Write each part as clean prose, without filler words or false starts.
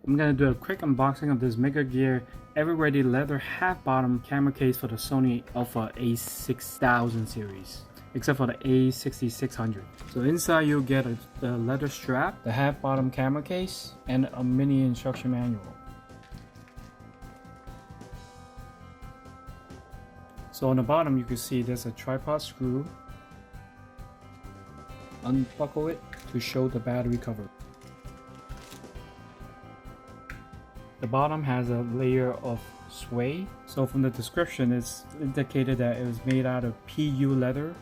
I'm gonna do a quick unboxing of this MegaGear ever-ready leather half-bottom camera case for the Sony Alpha A6000 series, except for the a6600. So inside you'll get the leather strap, the half-bottom camera case, and a mini instruction manual. So on the bottom you can see there's a tripod screw. Unbuckle it to show the battery cover. The bottom has a layer of suede. So from the description, it's indicated that it was made out of PU leather.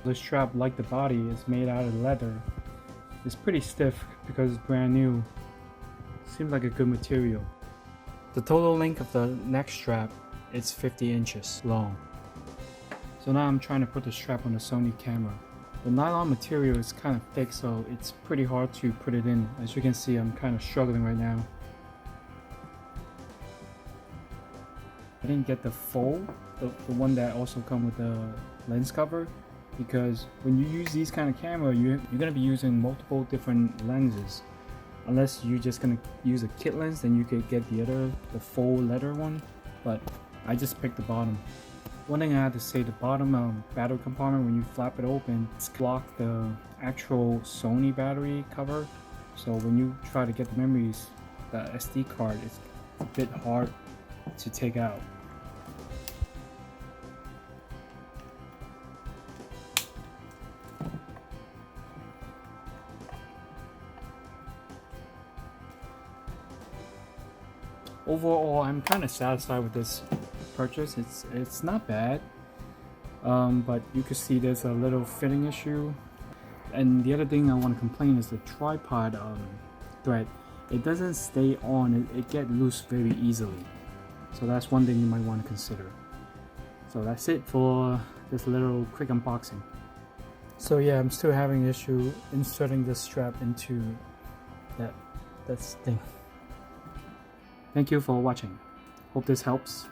The strap, like the body, is made out of leather. It's pretty stiff because it's brand new. Seems like a good material. The total length of the neck strap is 50 inches long. So now I'm trying to put the strap on the Sony camera. The nylon material is kind of thick, so it's pretty hard to put it in. As you can see, I'm kind of struggling right now. I didn't get the fold, the one that also comes with the lens cover, because when you use these kind of camera, you're going to be using multiple different lenses. Unless you're just going to use a kit lens, then you could get the full leather one, but I just picked the bottom. One thing I have to say, the bottom battery compartment, when you flap it open, it's blocked the actual Sony battery cover. So when you try to get the memories, the SD card, it's a bit hard to take out. Overall, I'm kind of satisfied with this purchase. It's not bad, but you can see there's a little fitting issue. And the other thing I want to complain is the tripod thread. It doesn't stay on, it gets loose very easily. So that's one thing you might want to consider. So that's it for this little quick unboxing. So yeah, I'm still having an issue inserting this strap into that thing. Thank you for watching. Hope this helps.